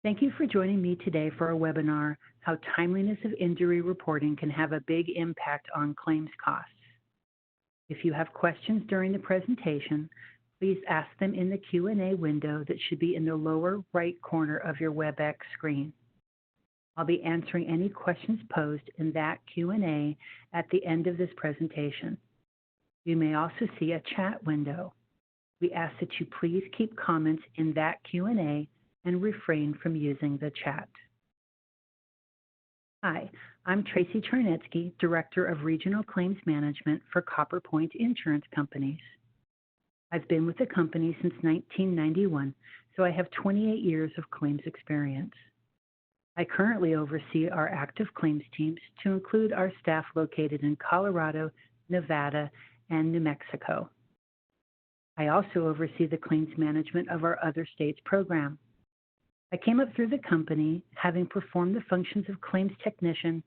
Thank you for joining me today for our webinar, How Timeliness of Injury Reporting Can Have a Big Impact on Claims Costs. If you have questions during the presentation, please ask them in the Q&A window that should be in the lower right corner of your WebEx screen. I'll be answering any questions posed in that Q&A at the end of this presentation. You may also see a chat window. We ask that you please keep comments in that Q&A and refrain from using the chat. Hi, I'm Tracy Charnetsky, Director of Regional Claims Management for CopperPoint Insurance Companies. I've been with the company since 1991, so I have 28 years of claims experience. I currently oversee our active claims teams to include our staff located in Colorado, Nevada, and New Mexico. I also oversee the claims management of our other states program. I came up through the company having performed the functions of claims technician,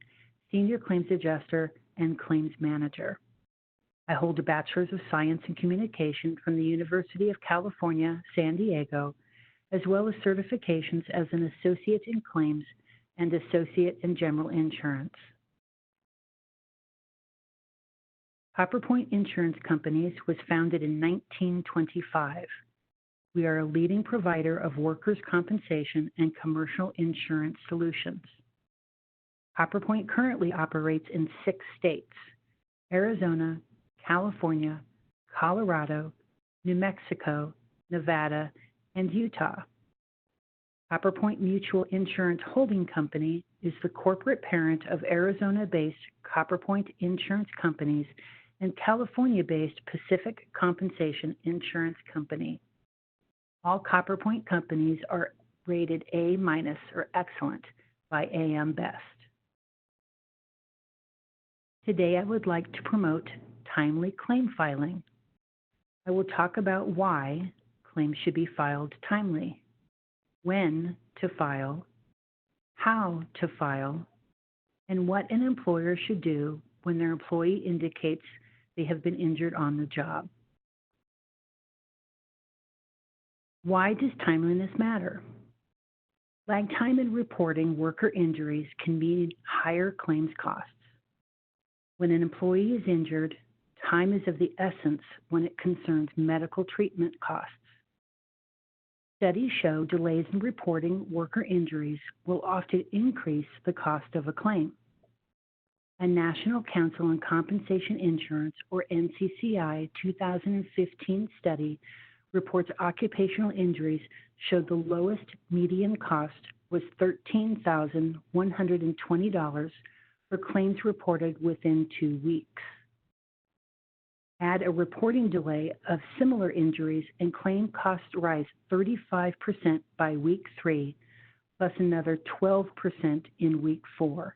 senior claims adjuster, and claims manager. I hold a Bachelor's of Science in Communication from the University of California, San Diego, as well as certifications as an Associate in Claims and Associate in General Insurance. CopperPoint Insurance Companies was founded in 1925. We are a leading provider of workers' compensation and commercial insurance solutions. CopperPoint currently operates in 6 states: Arizona, California, Colorado, New Mexico, Nevada, and Utah. CopperPoint Mutual Insurance Holding Company is the corporate parent of Arizona-based CopperPoint Insurance Companies and California-based Pacific Compensation Insurance Company. All CopperPoint companies are rated A- or excellent by AM Best. Today I would like to promote timely claim filing. I will talk about why claims should be filed timely, when to file, how to file, and what an employer should do when their employee indicates they have been injured on the job. Why does timeliness matter? Lag time in reporting worker injuries can mean higher claims costs. When an employee is injured, time is of the essence when it concerns medical treatment costs. Studies show delays in reporting worker injuries will often increase the cost of a claim. A National Council on Compensation Insurance, or NCCI, 2015 study reports occupational injuries showed the lowest median cost was $13,120 for claims reported within 2 weeks. Add a reporting delay of similar injuries and claim costs rise 35% by week 3, plus another 12% in week 4.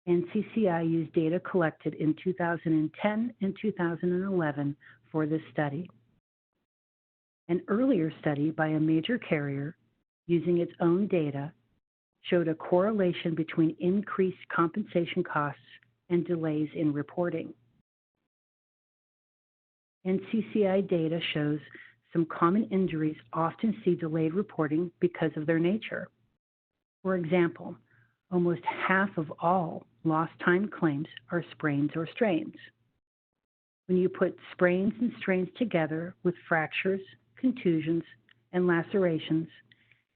NCCI used data collected in 2010 and 2011 for this study. An earlier study by a major carrier using its own data showed a correlation between increased compensation costs and delays in reporting. NCCI data shows some common injuries often see delayed reporting because of their nature. For example, almost half of all lost time claims are sprains or strains. When you put sprains and strains together with fractures, contusions, and lacerations,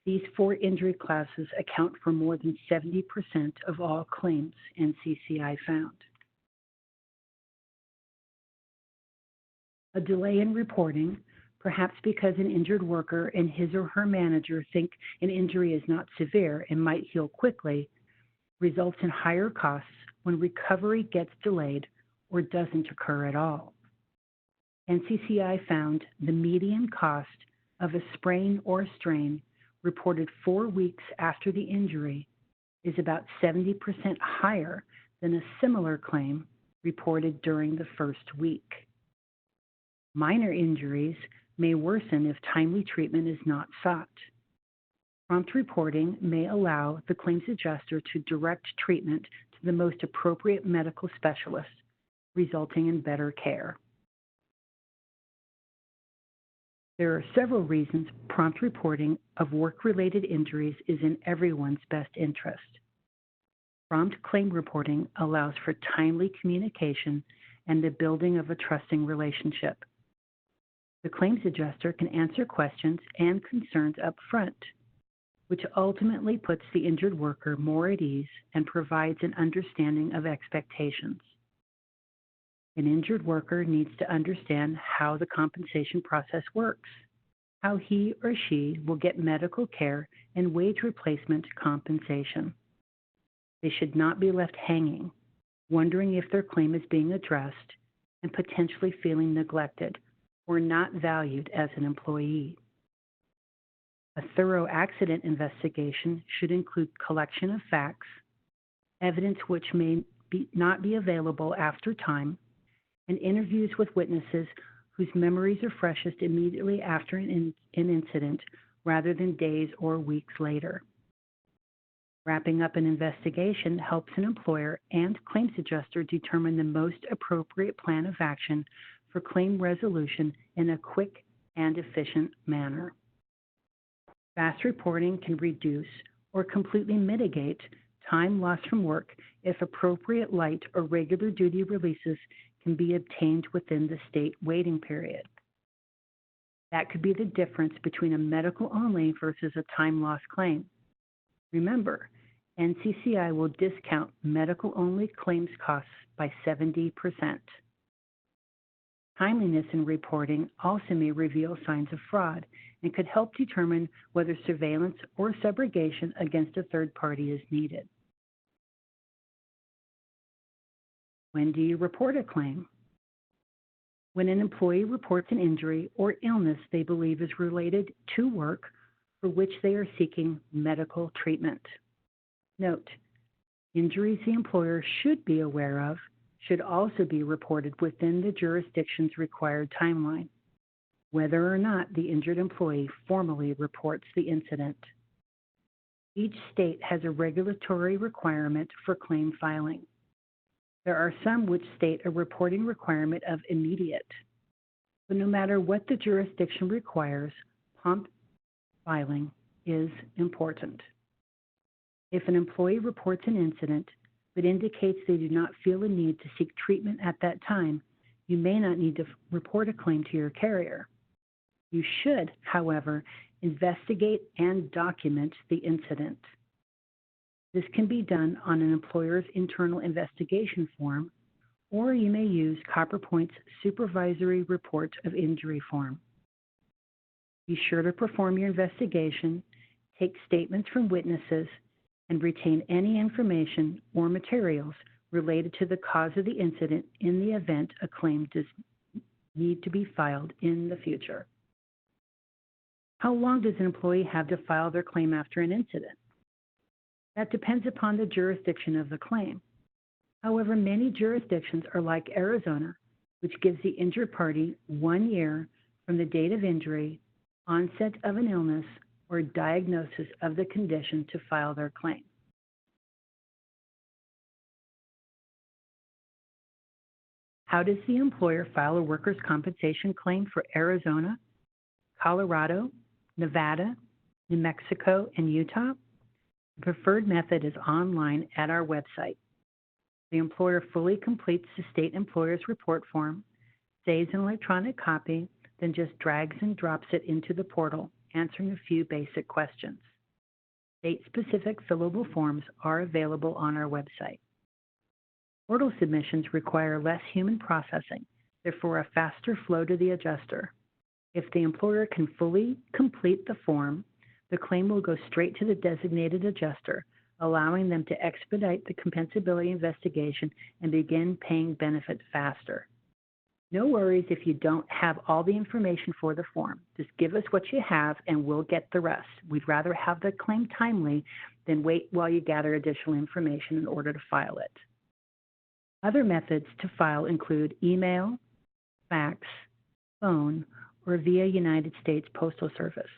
these 4 injury classes account for more than 70% of all claims NCCI found. A delay in reporting, perhaps because an injured worker and his or her manager think an injury is not severe and might heal quickly, results in higher costs when recovery gets delayed or doesn't occur at all. NCCI found the median cost of a sprain or strain reported 4 weeks after the injury is about 70% higher than a similar claim reported during the first week. Minor injuries may worsen if timely treatment is not sought. Prompt reporting may allow the claims adjuster to direct treatment to the most appropriate medical specialist, resulting in better care. There are several reasons prompt reporting of work-related injuries is in everyone's best interest. Prompt claim reporting allows for timely communication and the building of a trusting relationship. The claims adjuster can answer questions and concerns up front, which ultimately puts the injured worker more at ease and provides an understanding of expectations. An injured worker needs to understand how the compensation process works, how he or she will get medical care and wage replacement compensation. They should not be left hanging, wondering if their claim is being addressed and potentially feeling neglected or not valued as an employee. A thorough accident investigation should include collection of facts, evidence which may not be available after time, and interviews with witnesses whose memories are freshest immediately after an incident rather than days or weeks later. Wrapping up an investigation helps an employer and claims adjuster determine the most appropriate plan of action for claim resolution in a quick and efficient manner. Fast reporting can reduce or completely mitigate time lost from work if appropriate light or regular duty releases can be obtained within the state waiting period. That could be the difference between a medical only versus a time loss claim. Remember, NCCI will discount medical only claims costs by 70%. Timeliness in reporting also may reveal signs of fraud and could help determine whether surveillance or subrogation against a third party is needed. When do you report a claim? When an employee reports an injury or illness they believe is related to work for which they are seeking medical treatment. Note, injuries the employer should be aware of should also be reported within the jurisdiction's required timeline, whether or not the injured employee formally reports the incident. Each state has a regulatory requirement for claim filing. There are some which state a reporting requirement of immediate, but no matter what the jurisdiction requires, prompt filing is important. If an employee reports an incident but indicates they do not feel a need to seek treatment at that time, you may not need to report a claim to your carrier. You should, however, investigate and document the incident. This can be done on an employer's internal investigation form, or you may use CopperPoint's Supervisory Report of Injury form. Be sure to perform your investigation, take statements from witnesses, and retain any information or materials related to the cause of the incident in the event a claim does need to be filed in the future. How long does an employee have to file their claim after an incident? That depends upon the jurisdiction of the claim. However, many jurisdictions are like Arizona, which gives the injured party 1 year from the date of injury, onset of an illness, or diagnosis of the condition to file their claim. How does the employer file a workers' compensation claim for Arizona, Colorado, Nevada, New Mexico, and Utah? The preferred method is online at our website. The employer fully completes the state employer's report form, saves an electronic copy, then just drags and drops it into the portal, answering a few basic questions. State-specific fillable forms are available on our website. Portal submissions require less human processing, therefore a faster flow to the adjuster. If the employer can fully complete the form, the claim will go straight to the designated adjuster, allowing them to expedite the compensability investigation and begin paying benefits faster. No worries if you don't have all the information for the form. Just give us what you have and we'll get the rest. We'd rather have the claim timely than wait while you gather additional information in order to file it. Other methods to file include email, fax, phone, or via United States Postal Service.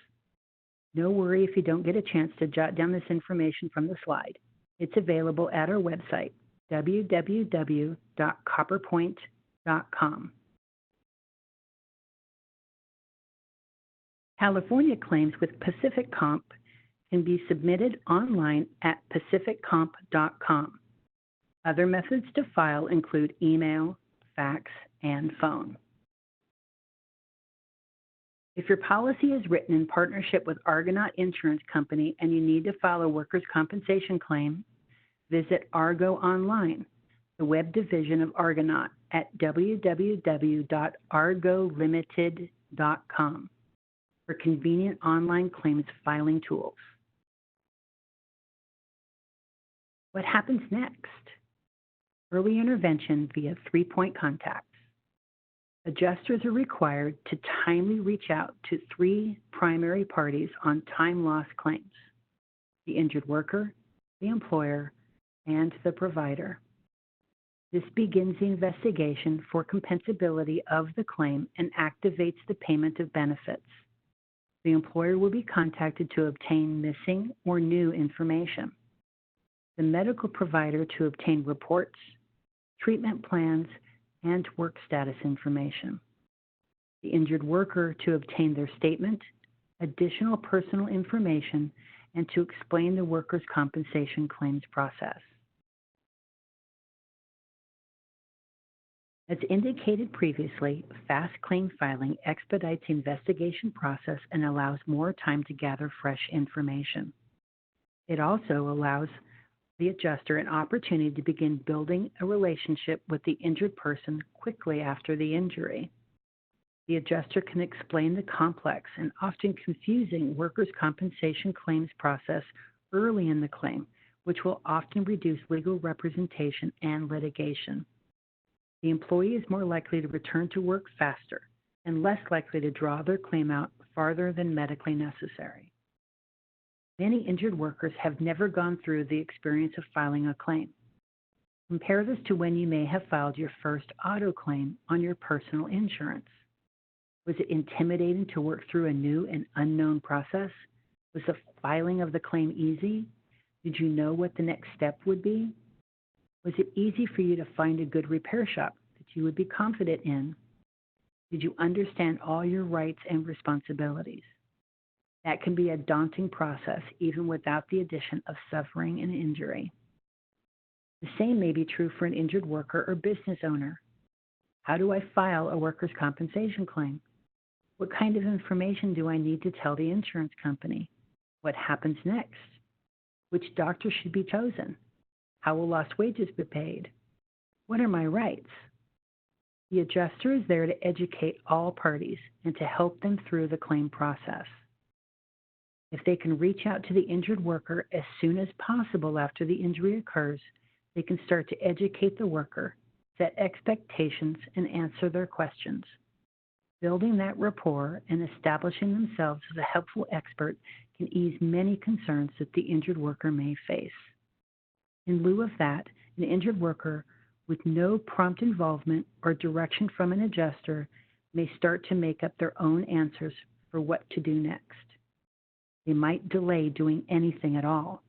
No worry if you don't get a chance to jot down this information from the slide. It's available at our website, www.copperpoint.com. California claims with Pacific Comp can be submitted online at pacificcomp.com. Other methods to file include email, fax, and phone. If your policy is written in partnership with Argonaut Insurance Company and you need to file a workers' compensation claim, visit Argo Online, the web division of Argonaut, at www.argolimited.com for convenient online claims filing tools. What happens next? Early intervention via three-point contacts. Adjusters are required to timely reach out to three primary parties on time loss claims: the injured worker, the employer, and the provider. This begins the investigation for compensability of the claim and activates the payment of benefits. The employer will be contacted to obtain missing or new information. The medical provider to obtain reports, treatment plans, and work status information. The injured worker to obtain their statement, additional personal information, and to explain the workers' compensation claims process. As indicated previously, fast claim filing expedites the investigation process and allows more time to gather fresh information. It also allows the adjuster an opportunity to begin building a relationship with the injured person quickly after the injury. The adjuster can explain the complex and often confusing workers' compensation claims process early in the claim, which will often reduce legal representation and litigation. The employee is more likely to return to work faster and less likely to draw their claim out farther than medically necessary. Many injured workers have never gone through the experience of filing a claim. Compare this to when you may have filed your first auto claim on your personal insurance. Was it intimidating to work through a new and unknown process? Was the filing of the claim easy? Did you know what the next step would be? Was it easy for you to find a good repair shop that you would be confident in? Did you understand all your rights and responsibilities? That can be a daunting process even without the addition of suffering and injury. The same may be true for an injured worker or business owner. How do I file a workers' compensation claim? What kind of information do I need to tell the insurance company? What happens next? Which doctor should be chosen? How will lost wages be paid? What are my rights? The adjuster is there to educate all parties and to help them through the claim process. If they can reach out to the injured worker as soon as possible after the injury occurs, they can start to educate the worker, set expectations, and answer their questions. Building that rapport and establishing themselves as a helpful expert can ease many concerns that the injured worker may face. In lieu of that, an injured worker with no prompt involvement or direction from an adjuster may start to make up their own answers for what to do next. They might delay doing anything at all.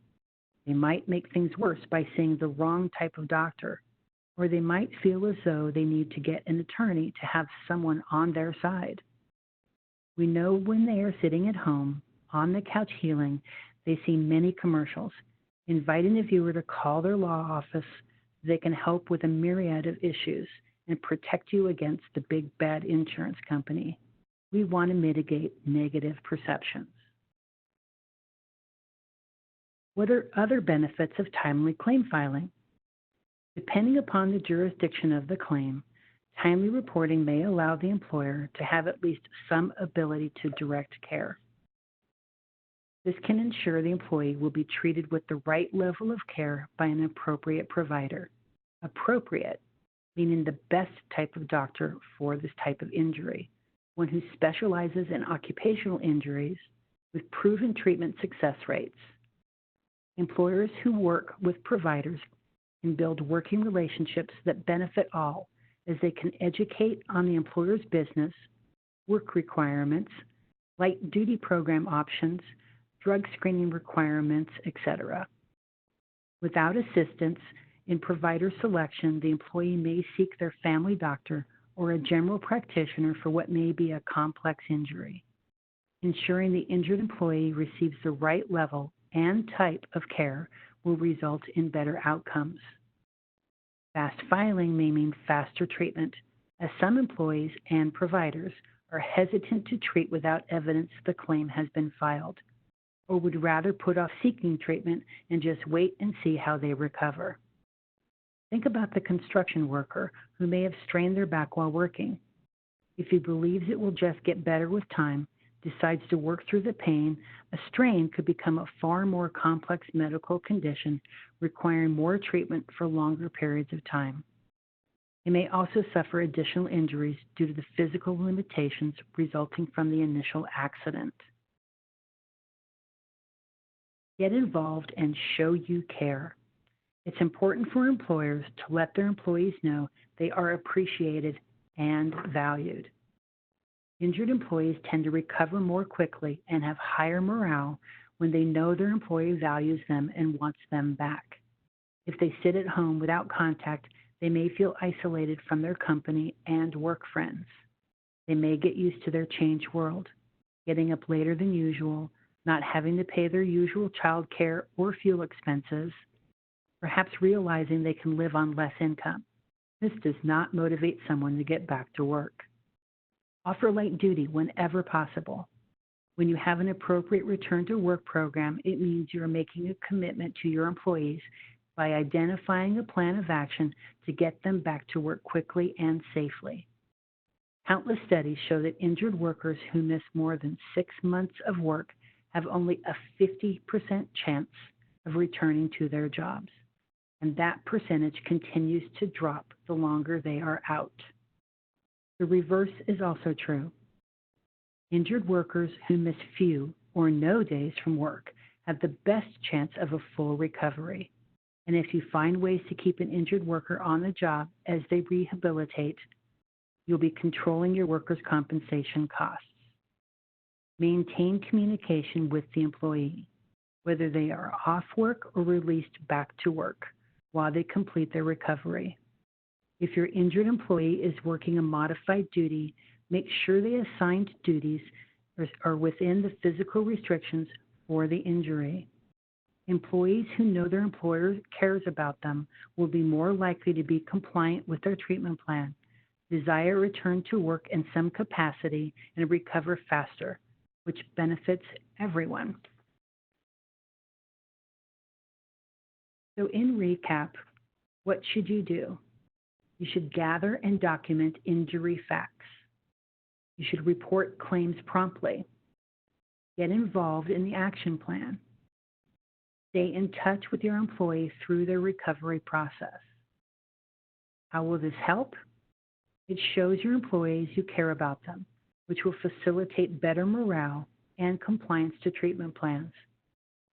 They might make things worse by seeing the wrong type of doctor, or they might feel as though they need to get an attorney to have someone on their side. We know when they are sitting at home, on the couch healing, they see many commercials, inviting the viewer to call their law office so they can help with a myriad of issues and protect you against the big bad insurance company. We want to mitigate negative perceptions. What are other benefits of timely claim filing? Depending upon the jurisdiction of the claim, timely reporting may allow the employer to have at least some ability to direct care. This can ensure the employee will be treated with the right level of care by an appropriate provider. Appropriate, meaning the best type of doctor for this type of injury, one who specializes in occupational injuries with proven treatment success rates. Employers who work with providers can build working relationships that benefit all, as they can educate on the employer's business, work requirements, light duty program options, drug screening requirements, etc. Without assistance in provider selection, the employee may seek their family doctor or a general practitioner for what may be a complex injury. Ensuring the injured employee receives the right level and type of care will result in better outcomes. Fast filing may mean faster treatment, as some employees and providers are hesitant to treat without evidence the claim has been filed, or would rather put off seeking treatment and just wait and see how they recover. Think about the construction worker who may have strained their back while working. If he believes it will just get better with time, decides to work through the pain, a strain could become a far more complex medical condition requiring more treatment for longer periods of time. He may also suffer additional injuries due to the physical limitations resulting from the initial accident. Get involved and show you care. It's important for employers to let their employees know they are appreciated and valued. Injured employees tend to recover more quickly and have higher morale when they know their employee values them and wants them back. If they sit at home without contact, they may feel isolated from their company and work friends. They may get used to their changed world, getting up later than usual, not having to pay their usual child care or fuel expenses, perhaps realizing they can live on less income. This does not motivate someone to get back to work. Offer light duty whenever possible. When you have an appropriate return to work program, it means you are making a commitment to your employees by identifying a plan of action to get them back to work quickly and safely. Countless studies show that injured workers who miss more than 6 months of work have only a 50% chance of returning to their jobs, and that percentage continues to drop the longer they are out. The reverse is also true. Injured workers who miss few or no days from work have the best chance of a full recovery. And if you find ways to keep an injured worker on the job as they rehabilitate, you'll be controlling your workers' compensation costs. Maintain communication with the employee, whether they are off work or released back to work, while they complete their recovery. If your injured employee is working a modified duty, make sure the assigned duties are within the physical restrictions for the injury. Employees who know their employer cares about them will be more likely to be compliant with their treatment plan, desire a return to work in some capacity, and recover faster, which benefits everyone. So in recap, what should you do? You should gather and document injury facts. You should report claims promptly. Get involved in the action plan. Stay in touch with your employee through their recovery process. How will this help? It shows your employees you care about them, which will facilitate better morale and compliance to treatment plans.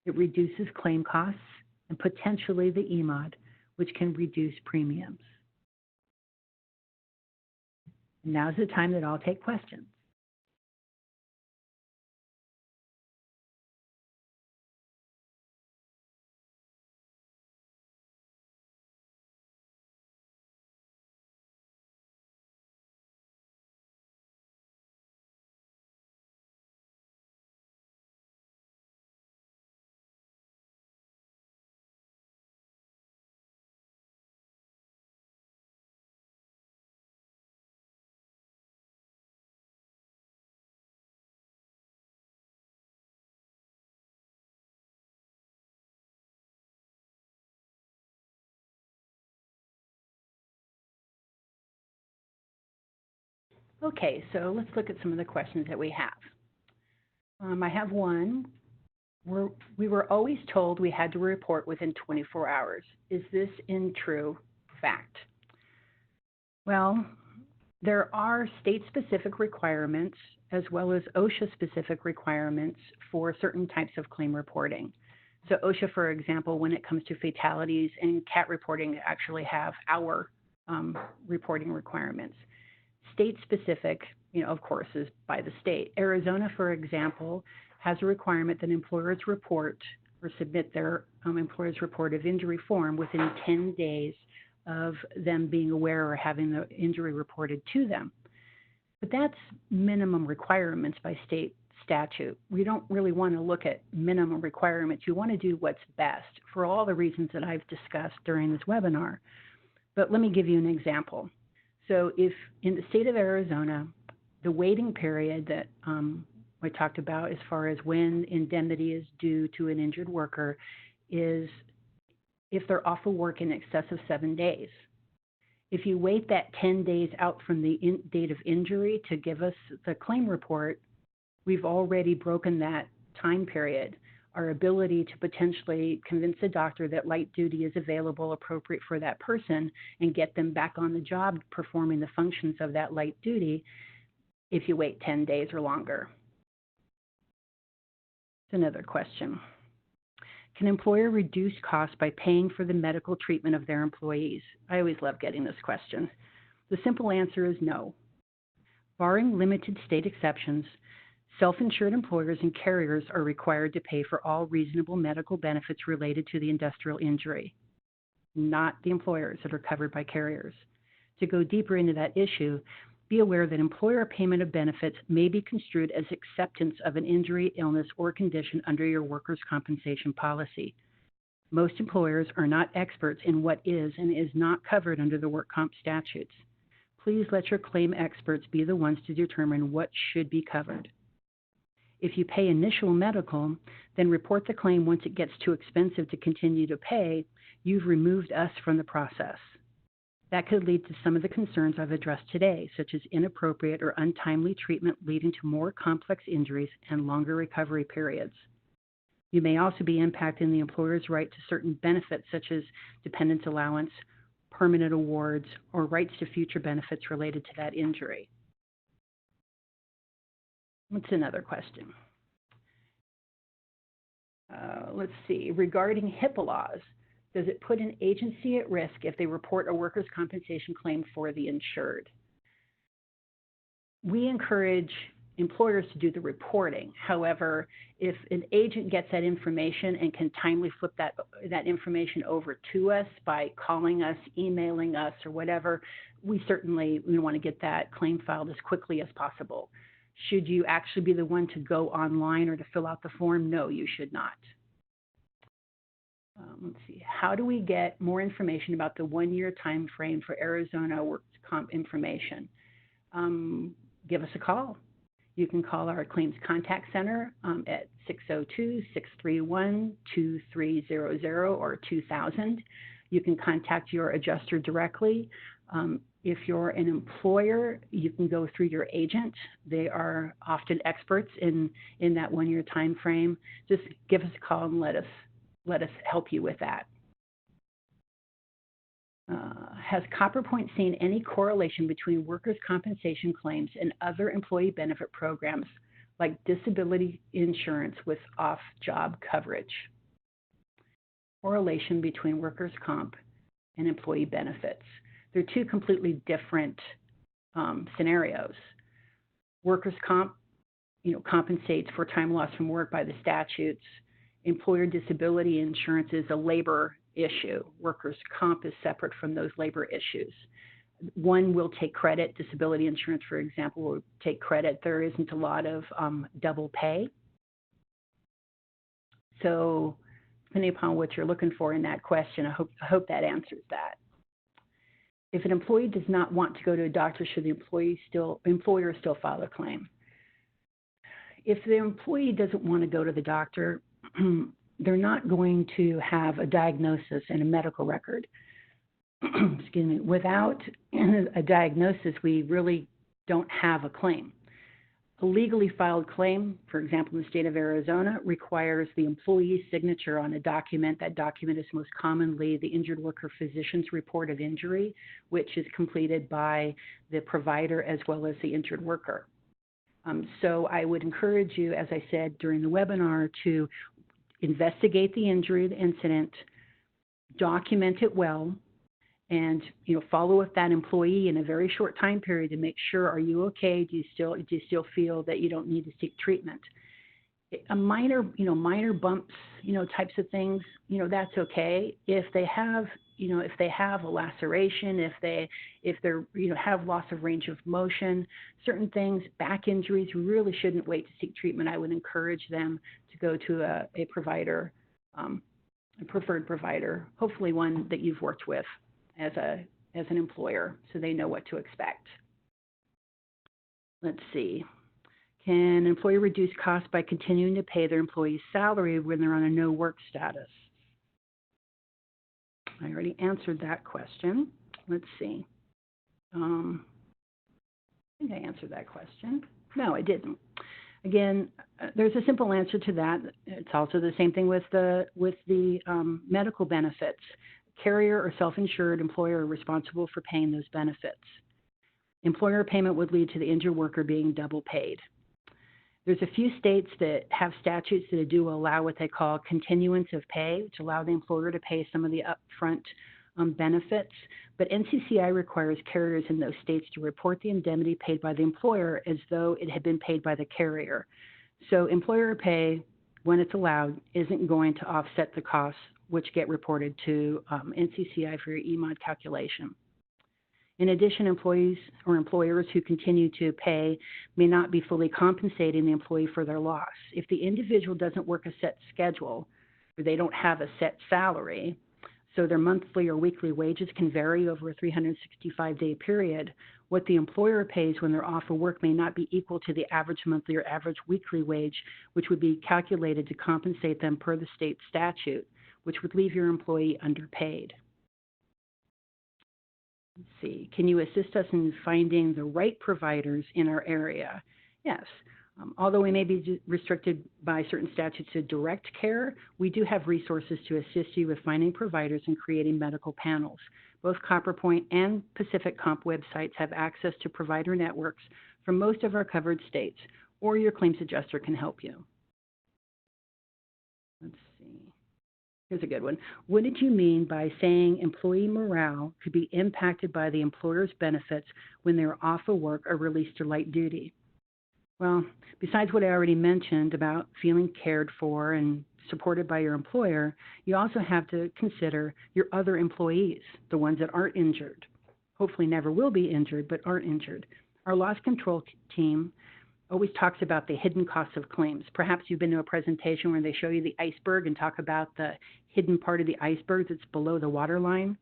It reduces claim costs and potentially the EMOD, which can reduce premiums. Now's the time that I'll take questions. Okay, so let's look at some of the questions that we have. I have one. We were always told we had to report within 24 hours. Is this in true fact? Well, there are state-specific requirements as well as OSHA-specific requirements for certain types of claim reporting. So OSHA, for example, when it comes to fatalities and CAT reporting, actually have our reporting requirements. State-specific, of course, is by the state. Arizona, for example, has a requirement that employers report or submit their employer's report of injury form within 10 days of them being aware or having the injury reported to them. But that's minimum requirements by state statute. We don't really want to look at minimum requirements. You want to do what's best for all the reasons that I've discussed during this webinar. But let me give you an example. So if in the state of Arizona, the waiting period that I talked about as far as when indemnity is due to an injured worker is if they're off of work in excess of 7 days. If you wait that 10 days out from the date of injury to give us the claim report, we've already broken that time period. Our ability to potentially convince the doctor that light duty is available, appropriate for that person, and get them back on the job performing the functions of that light duty if you wait 10 days or longer. That's another question. Can an employer reduce costs by paying for the medical treatment of their employees? I always love getting this question. The simple answer is no. Barring limited state exceptions, self-insured employers and carriers are required to pay for all reasonable medical benefits related to the industrial injury, not the employers that are covered by carriers. To go deeper into that issue, be aware that employer payment of benefits may be construed as acceptance of an injury, illness, or condition under your workers' compensation policy. Most employers are not experts in what is and is not covered under the work comp statutes. Please let your claim experts be the ones to determine what should be covered. If you pay initial medical, then report the claim once it gets too expensive to continue to pay. You've removed us from the process. That could lead to some of the concerns I've addressed today, such as inappropriate or untimely treatment leading to more complex injuries and longer recovery periods. You may also be impacting the employer's right to certain benefits, such as dependence allowance, permanent awards, or rights to future benefits related to that injury. What's another question? Let's see. Regarding HIPAA laws, does it put an agency at risk if they report a workers' compensation claim for the insured? We encourage employers to do the reporting. However, if an agent gets that information and can timely flip that information over to us by calling us, emailing us, or whatever, we certainly want to get that claim filed as quickly as possible. Should you actually be the one to go online or to fill out the form? No, you should not. Let's see. How do we get more information about the 1-year time frame for Arizona workers' comp information? Give us a call. You can call our claims contact center at 602-631-2300 or 2000. You can contact your adjuster directly. If you're an employer, you can go through your agent. They are often experts in that 1-year time frame. Just give us a call and let us help you with that. Has CopperPoint seen any correlation between workers' compensation claims and other employee benefit programs like disability insurance with off-job coverage? Correlation between workers' comp and employee benefits. They're two completely different scenarios. Workers' comp, compensates for time lost from work by the statutes. Employer disability insurance is a labor issue. Workers' comp is separate from those labor issues. One will take credit. Disability insurance, for example, will take credit. There isn't a lot of double pay. So depending upon what you're looking for in that question, I hope that answers that. If an employee does not want to go to a doctor, should the employer still file a claim? If the employee doesn't want to go to the doctor, they're not going to have a diagnosis and a medical record. Excuse me. Without a diagnosis, we really don't have a claim. A legally filed claim, for example, in the state of Arizona, requires the employee's signature on a document. That document is most commonly the injured worker physician's report of injury, which is completed by the provider as well as the injured worker. So I would encourage you, as I said during the webinar, to investigate the injury, the incident, document it well, and follow with that employee in a very short time period to make sure, are you okay? Do you still feel that you don't need to seek treatment? A minor, minor bumps, types of things, that's okay. If they have, if they have a laceration, if they're, have loss of range of motion, certain things, back injuries, really shouldn't wait to seek treatment. I would encourage them to go to a provider, a preferred provider, hopefully one that you've worked with as an employer, so they know what to expect. Let's see. Can an employer reduce costs by continuing to pay their employees' salary when they're on a no work status? I already answered that question. Let's see. I think I answered that question. No, I didn't. Again, there's a simple answer to that. It's also the same thing with the medical benefits. Carrier or self-insured employer are responsible for paying those benefits. Employer payment would lead to the injured worker being double paid. There's a few states that have statutes that do allow what they call continuance of pay, which allow the employer to pay some of the upfront benefits, but NCCI requires carriers in those states to report the indemnity paid by the employer as though it had been paid by the carrier. So employer pay, when it's allowed, isn't going to offset the costs which get reported to NCCI for your EMOD calculation. In addition, employees or employers who continue to pay may not be fully compensating the employee for their loss. If the individual doesn't work a set schedule, or they don't have a set salary, so their monthly or weekly wages can vary over a 365-day period, what the employer pays when they're off of work may not be equal to the average monthly or average weekly wage, which would be calculated to compensate them per the state statute, which would leave your employee underpaid. Let's see, can you assist us in finding the right providers in our area? Yes. Although we may be restricted by certain statutes to direct care, we do have resources to assist you with finding providers and creating medical panels. Both CopperPoint and Pacific Comp websites have access to provider networks from most of our covered states, or your claims adjuster can help you. Let's see. Here's a good one. What did you mean by saying employee morale could be impacted by the employer's benefits when they're off of work or released to light duty? Well, besides what I already mentioned about feeling cared for and supported by your employer, you also have to consider your other employees, the ones that aren't injured, hopefully never will be injured, but aren't injured. Our loss control team always talks about the hidden costs of claims. Perhaps you've been to a presentation where they show you the iceberg and talk about the hidden part of the iceberg that's below the waterline.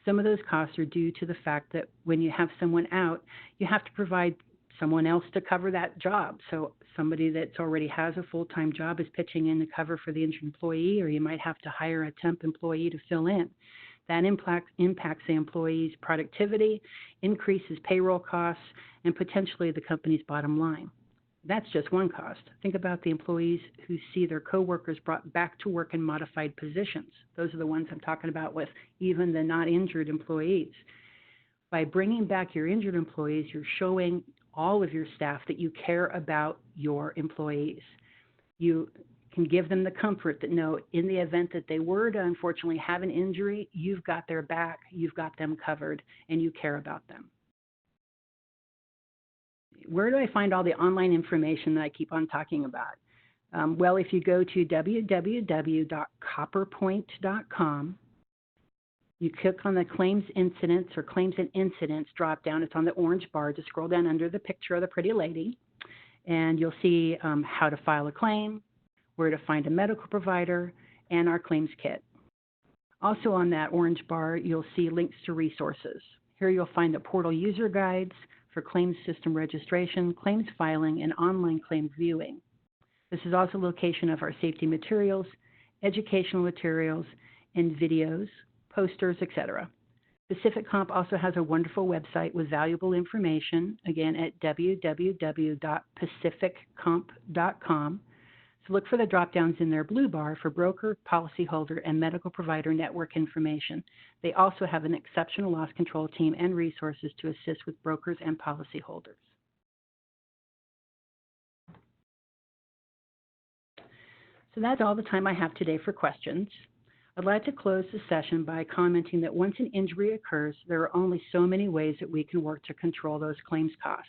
Some of those costs are due to the fact that when you have someone out, you have to provide someone else to cover that job. So somebody that already has a full-time job is pitching in to cover for the injured employee, or you might have to hire a temp employee to fill in. That impacts the employee's productivity, increases payroll costs, and potentially the company's bottom line. That's just one cost. Think about the employees who see their coworkers brought back to work in modified positions. Those are the ones I'm talking about with even the not injured employees. By bringing back your injured employees, you're showing all of your staff that you care about your employees. You can give them the comfort that no, in the event that they were to unfortunately have an injury, you've got their back, you've got them covered, and you care about them. Where do I find all the online information that I keep on talking about? Well, if you go to www.copperpoint.com, you click on the claims incidents or claims and incidents drop down. It's on the orange bar. Just scroll down under the picture of the pretty lady, and you'll see how to file a claim, where to find a medical provider, and our claims kit. Also on that orange bar, you'll see links to resources. Here you'll find the portal user guides for claims system registration, claims filing, and online claim viewing. This is also a location of our safety materials, educational materials, and videos, posters, etc. Pacific Comp also has a wonderful website with valuable information, again at www.pacificcomp.com. So look for the drop-downs in their blue bar for broker, policyholder, and medical provider network information. They also have an exceptional loss control team and resources to assist with brokers and policyholders. So that's all the time I have today for questions. I'd like to close the session by commenting that once an injury occurs, there are only so many ways that we can work to control those claims costs.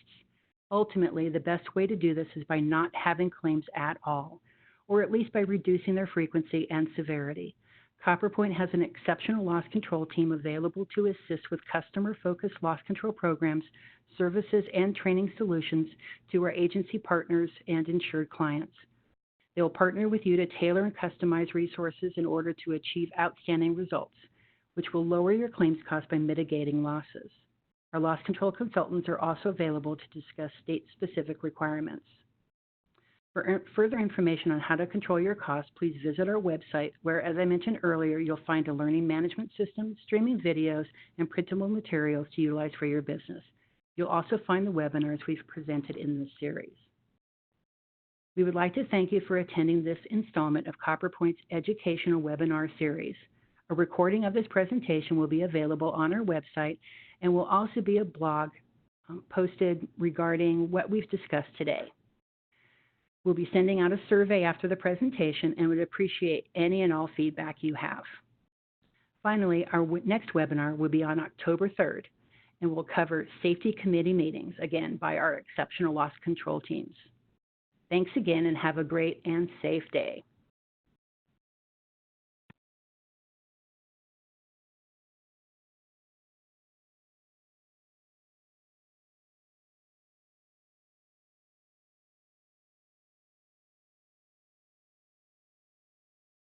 Ultimately, the best way to do this is by not having claims at all. or at least by reducing their frequency and severity. CopperPoint has an exceptional loss control team available to assist with customer-focused loss control programs, services, and training solutions to our agency partners and insured clients. They will partner with you to tailor and customize resources in order to achieve outstanding results, which will lower your claims costs by mitigating losses. Our loss control consultants are also available to discuss state-specific requirements. For further information on how to control your costs, please visit our website where, as I mentioned earlier, you'll find a learning management system, streaming videos, and printable materials to utilize for your business. You'll also find the webinars we've presented in this series. We would like to thank you for attending this installment of CopperPoint's educational webinar series. A recording of this presentation will be available on our website and will also be a blog posted regarding what we've discussed today. We'll be sending out a survey after the presentation and would appreciate any and all feedback you have. Finally, our next webinar will be on October 3rd, and we'll cover safety committee meetings, again, by our exceptional loss control teams. Thanks again, and have a great and safe day.